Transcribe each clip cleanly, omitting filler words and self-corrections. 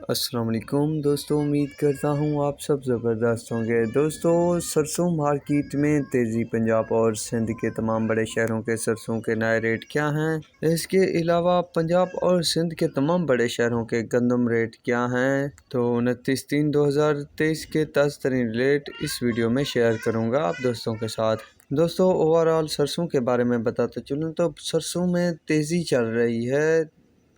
السلام علیکم دوستوں، امید کرتا ہوں آپ سب زبردست ہوں گے۔ دوستوں، سرسوں مارکیٹ میں تیزی۔ پنجاب اور سندھ کے تمام بڑے شہروں کے سرسوں کے نئے ریٹ کیا ہیں؟ اس کے علاوہ پنجاب اور سندھ کے تمام بڑے شہروں کے گندم ریٹ کیا ہیں؟ تو 29/3/2023 کے تازہ ترین ریٹ اس ویڈیو میں شیئر کروں گا آپ دوستوں کے ساتھ۔ دوستوں، اوورآل سرسوں کے بارے میں بتاتا چلوں تو سرسوں میں تیزی چل رہی ہے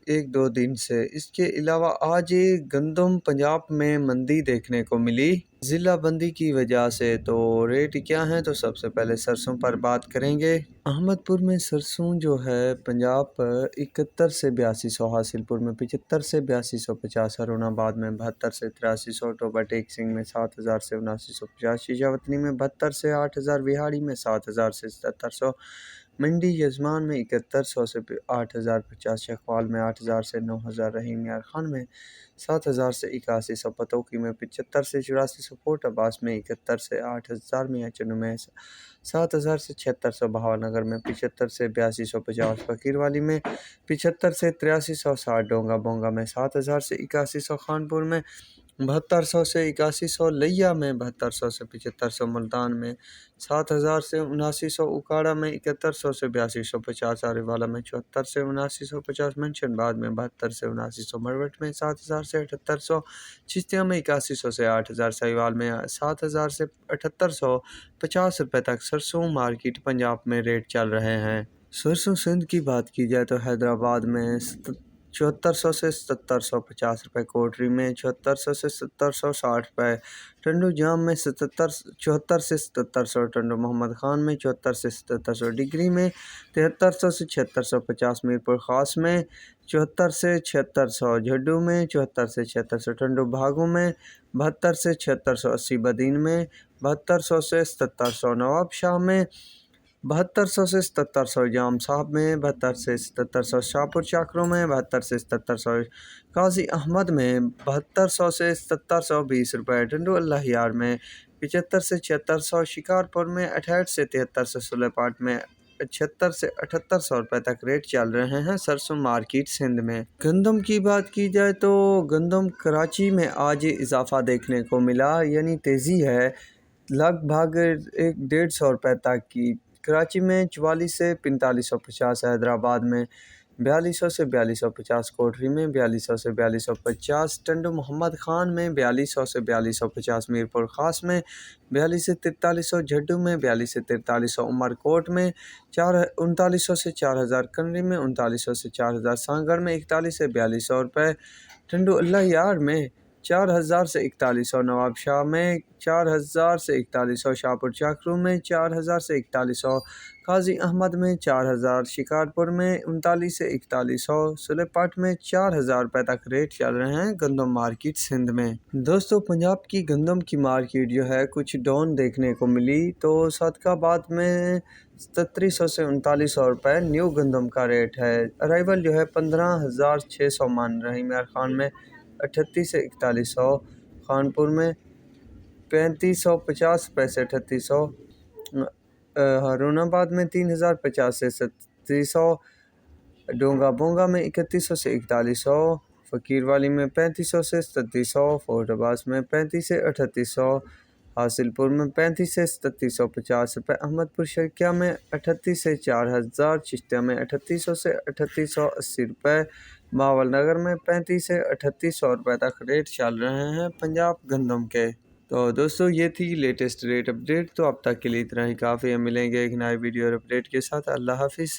1-2 دن سے۔ اس کے علاوہ آج گندم پنجاب میں مندی دیکھنے کو ملی ضلع بندی کی وجہ سے۔ تو ریٹ کیا ہیں؟ تو سب سے پہلے سرسوں پر بات کریں گے۔ احمد پور میں سرسوں جو ہے پنجاب پر 71 سے 8200، حاصل پور میں 75 سے 8250، ہرون آباد میں 72 سے 8300، ٹوبہ ٹیک سنگھ میں 7000 سے 7950، شیشاوتنی میں 72 سے 8000، وہاڑی میں 7000 سے 7700، منڈی یزمان میں 7100 سے 8050، شیخوال میں 8000 سے 9000، رحیم یار خان میں 7000 سے 8100، پتوکی میں 75 سے 8400، فورٹ عباس میں 71 سے 8000، میاں چنو میں 7000 سے 7600، بہاول نگر میں 75 سے 8250، فقیر والی میں 75 سے 8360، ڈونگا بونگا میں 7000 سے 8100، خانپور میں 7200 سے 8100، لیا میں 7200 سے 7500، ملتان میں 7000 سے 7900، اکاڑا میں 7100 سے 8250، آرے والا میں 74 سے 7950، منشن باد میں 72 سے 7900، مروٹ میں 7000 سے 7800، چشتیاں میں 8100 سے 8000، سہیوال میں 7000 سے 7850 روپے تک سرسوں مارکیٹ پنجاب میں ریٹ چل رہے ہیں۔ سرسوں سندھ کی بات کی جائے تو حیدرآباد میں 7400 سے 7750 روپے، کوٹری میں 7600 سے 7760 روپے، ٹنڈو جام میں 74 سے 7700، ٹنڈو محمد خان میں 74 سے 7700، ڈگری میں 7300 سے 7650، میرپور خاص میں 74 سے 7600، جھڈو میں 74 سے 7600، ٹنڈو بھاگو میں 72 سے 7680، بدین میں 7200 سے 7700، نواب شاہ میں 7200 سے 7700، جام صاحب میں 72 سے 7700، شاہپور چاکروں میں 72 سے 7700، قاضی احمد میں 7200 سے 7720 روپے، ٹنڈو اللہ یار میں 75 سے 7600، شکارپور میں 68 سے 7300، سلے پاٹ میں 76 سے 7800 روپے تک ریٹ چل رہے ہیں سرسوں مارکیٹ سندھ میں۔ گندم کی بات کی جائے تو گندم کراچی میں آج اضافہ دیکھنے کو ملا، یعنی تیزی ہے لگ بھگ 150 روپے تک کی۔ کراچی میں 44 سے 4550، حیدرآباد میں 4200 سے 4250، کوٹری میں 4200 سے 4250، ٹنڈو محمد خان میں 4200 سے 4250، میرپور خاص میں 42 سے 4300، جھڈو میں 42 سے 4300، عمر کوٹ میں 3900 سے 4000، کنری میں 3900 سے 4000، سانگڑ میں 41 سے 4200 روپے، ٹنڈو اللہ یار میں 4000 سے 4100، نواب شاہ میں 4000 سے 4100، شاہپور چاکرو میں 4000 سے 4100، قاضی احمد میں 4000، شکارپور میں 39 سے 4100، سلے پاٹ میں 4000 روپے تک ریٹ چل رہے ہیں گندم مارکیٹ سندھ میں۔ دوستو، پنجاب کی گندم کی مارکیٹ جو ہے کچھ ڈاؤن دیکھنے کو ملی، تو صادق آباد میں 3700 سے 3900 روپے نیو گندم کا ریٹ ہے۔ ارائیول جو ہے 15600 من، رحیم یار خان میں 38 سے 4100، خانپور میں 3550 روپے سے 3800، ہارون آباد میں 3050 سے 3700، ڈونگا بونگا میں 3100 سے 4100، فقیر والی میں 3500 سے 3700، فورٹ عباس میں 35 سے 3800، حاصل پور میں 35 سے 3750 روپے، احمد پور شرکیہ میں 38 سے 4000، چشتیہ میں 3800 سے 3880 روپے، بہاول نگر میں 35 سے 3800 روپے تک ریٹ چل رہے ہیں پنجاب گندم کے۔ تو دوستو، یہ تھی لیٹسٹ ریٹ اپڈیٹ، تو اب تک کے لیے اتنا ہی کافی ہے، ملیں گے ایک نئے ویڈیو اور اپڈیٹ کے ساتھ۔ اللہ حافظ۔